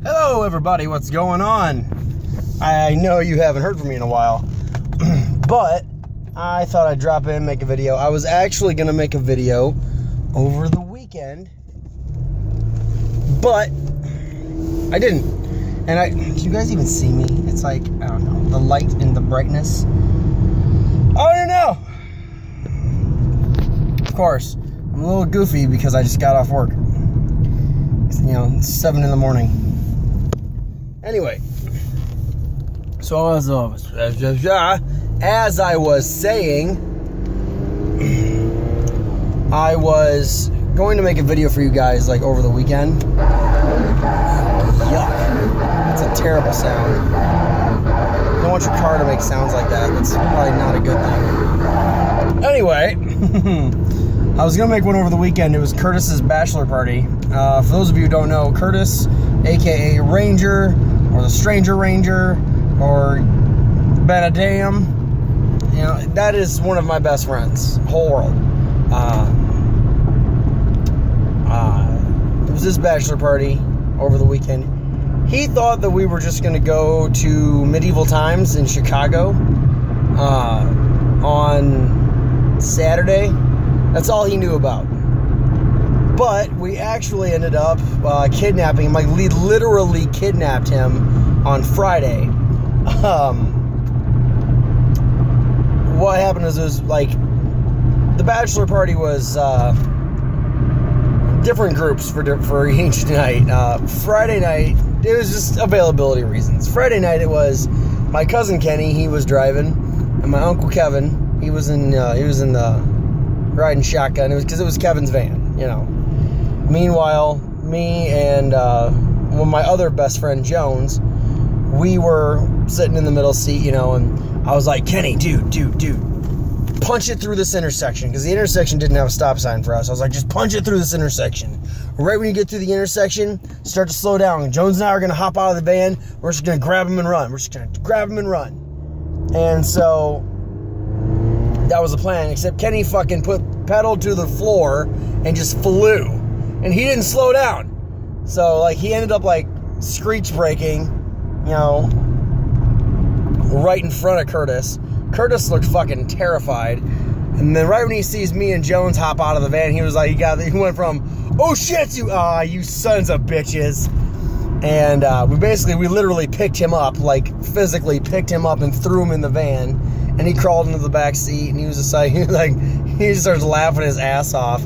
Hello everybody, what's going on? I know you haven't heard from me in a while, but I thought I'd drop in and make a video. I was actually going to make a video over the weekend, but I didn't. And can you guys even see me? It's like, I don't know, the light and the brightness. I don't know. Of course, I'm a little goofy because I just got off work. You know, it's 7 in the morning. Anyway, so as I was saying, I was going to make a video for you guys like over the weekend. Yuck. That's a terrible sound. You don't want your car to make sounds like that. That's probably not a good thing. Anyway, I was going to make one over the weekend. It was Curtis's bachelor party. For those of you who don't know, Curtis, a.k.a. Ranger, or the Stranger Ranger, or Benadam, you know, that is one of my best friends, whole world. It was his bachelor party over the weekend. He thought that we were just going to go to medieval times in Chicago on Saturday. That's all he knew about. But we actually ended up kidnapping him. Like, we literally kidnapped him on Friday. What happened is, it was like, the bachelor party was different groups for each night. Friday night, it was just availability reasons. Friday night, it was my cousin Kenny, he was driving, and my uncle Kevin, he was in the riding shotgun. It was because it was Kevin's van, you know. Meanwhile, me and my other best friend Jones, we were sitting in the middle seat, you know, and I was like, Kenny, dude, punch it through this intersection, because the intersection didn't have a stop sign for us. I was like, just punch it through this intersection. Right when you get through the intersection, start to slow down. Jones and I are going to hop out of the van. We're just going to grab him and run. And so that was the plan, except Kenny fucking put pedal to the floor and just flew. And he didn't slow down. So, like, he ended up, like, screech braking, you know, right in front of Curtis. Curtis looked fucking terrified. And then right when he sees me and Jones hop out of the van, he was like, he went from, oh shit, you sons of bitches. And we literally picked him up, like, physically picked him up and threw him in the van. And he crawled into the back seat, and he was just like, he just starts laughing his ass off.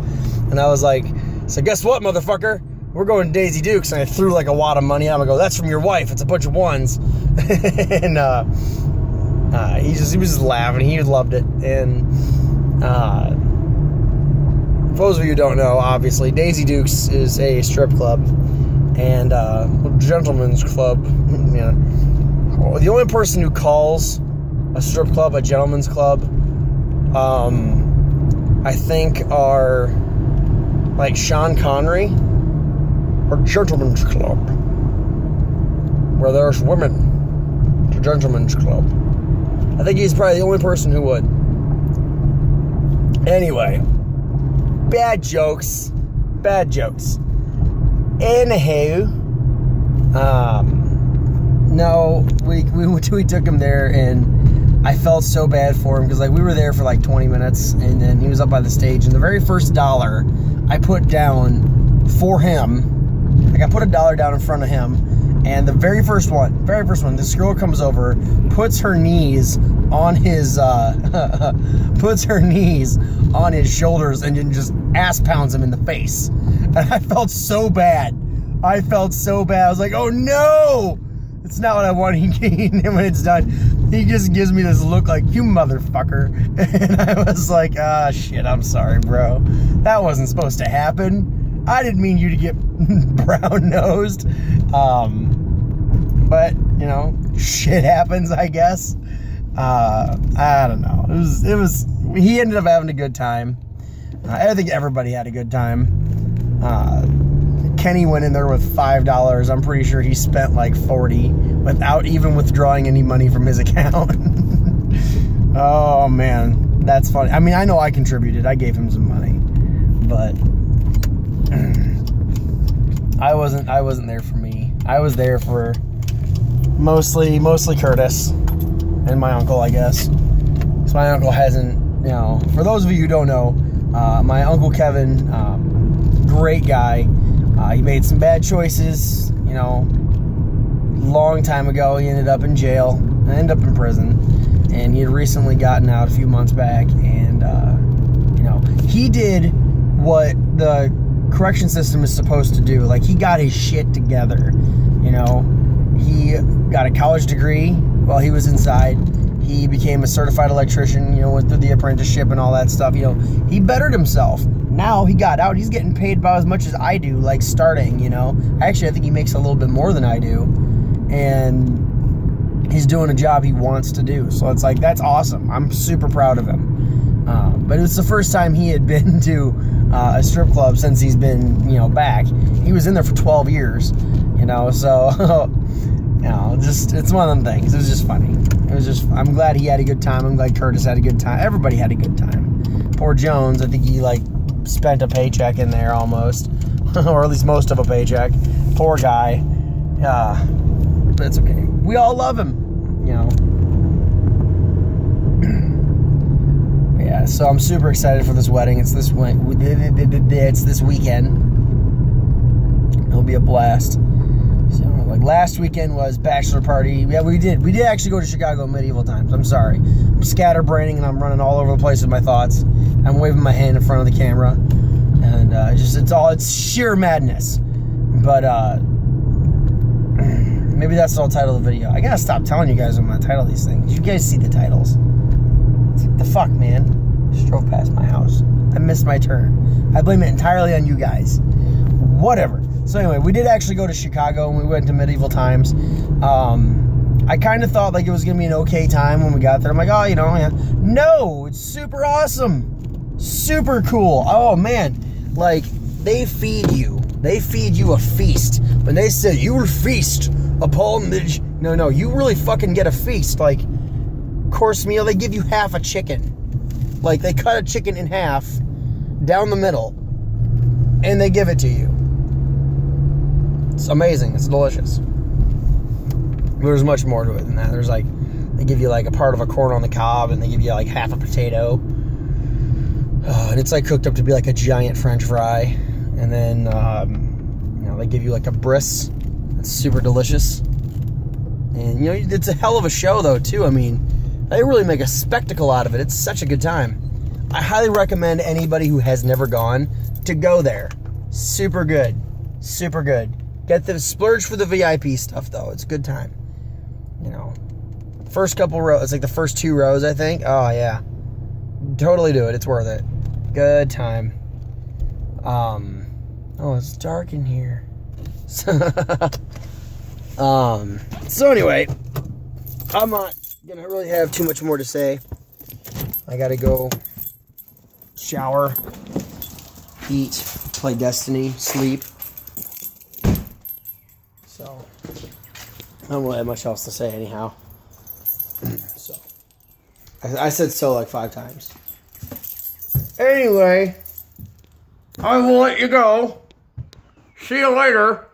And I was like, so guess what, motherfucker? We're going to Daisy Dukes. And I threw like a wad of money at him. I go, that's from your wife. It's a bunch of ones. And he was just laughing. He loved it. And for those of you who don't know, obviously, Daisy Dukes is a strip club and a gentleman's club. You know, the only person who calls a strip club a gentleman's club, I think, are like Sean Connery, or gentleman's club, where there's women. It's a gentleman's club. I think he's probably the only person who would. Anyway, bad jokes. Anywho, no, we took him there, and I felt so bad for him because, like, we were there for like 20 minutes, and then he was up by the stage, and the very first dollar I put down for him, like, I put $1 down in front of him, and the very first one, this girl comes over, puts her knees on his shoulders, and then just ass pounds him in the face. And I felt so bad. I was like, oh no! It's not what I want. And when it's done, he just gives me this look like, you motherfucker. And I was like, shit, I'm sorry, bro. That wasn't supposed to happen. I didn't mean you to get brown-nosed. But, you know, shit happens, I guess. I don't know. He ended up having a good time. I think everybody had a good time. Kenny went in there with $5. I'm pretty sure he spent like $40 without even withdrawing any money from his account. Oh man, that's funny. I mean, I know I contributed. I gave him some money, but I wasn't there for me. I was there for mostly Curtis and my uncle, I guess. So my uncle hasn't, you know, for those of you who don't know, my Uncle Kevin, great guy. He made some bad choices, you know, long time ago. He ended up in jail, ended up in prison, and he had recently gotten out a few months back, and, you know, he did what the correction system is supposed to do. Like, he got his shit together, you know. He got a college degree while he was inside. He became a certified electrician, you know, went through the apprenticeship and all that stuff. You know, he bettered himself. Now he got out. He's getting paid about as much as I do, like, starting, you know. Actually, I think he makes a little bit more than I do. And he's doing a job he wants to do. So it's like, that's awesome. I'm super proud of him. But it was the first time he had been to a strip club since he's been, you know, back. He was in there for 12 years, you know, so... You know, just, it's one of them things. It was just funny. It was just, I'm glad he had a good time. I'm glad Curtis had a good time. Everybody had a good time. Poor Jones, I think he, like, spent a paycheck in there almost. Or at least most of a paycheck. Poor guy. But it's okay. We all love him, you know. Yeah, so I'm super excited for this wedding. It's this weekend. It'll be a blast. So, like, last weekend was bachelor party. Yeah, we did actually go to Chicago medieval times. I'm sorry. I'm scatterbraining and I'm running all over the place with my thoughts. I'm waving my hand in front of the camera. And it's sheer madness. But maybe that's the whole title of the video. I gotta stop telling you guys I'm gonna title these things. You guys see the titles. It's like, the fuck, man? Just drove past my house. I missed my turn. I blame it entirely on you guys. Whatever. So anyway, we did actually go to Chicago and we went to medieval times. I kind of thought like it was going to be an okay time when we got there. I'm like, oh, you know, yeah. No, it's super awesome. Super cool. Oh, man. Like, they feed you. They feed you a feast. When they say, you will feast upon the... No, you really fucking get a feast. Like, course meal, they give you half a chicken. Like, they cut a chicken in half, down the middle, and they give it to you. It's amazing. It's delicious. There's much more to it than that. There's like, they give you like a part of a corn on the cob, and they give you like half a potato. And it's like cooked up to be like a giant French fry. And then, you know, they give you like a bris. It's super delicious. And, you know, it's a hell of a show though, too. I mean, they really make a spectacle out of it. It's such a good time. I highly recommend anybody who has never gone to go there. Super good. Super good. Get the splurge for the VIP stuff, though. It's a good time. You know, first couple rows, it's like the first 2 rows, I think. Oh, yeah. Totally do it. It's worth it. Good time. Oh, it's dark in here. So anyway, I'm not gonna really have too much more to say. I gotta go shower, eat, play Destiny, sleep. So, I don't really have much else to say anyhow. So, I said so like 5 times. Anyway, I will let you go. See you later.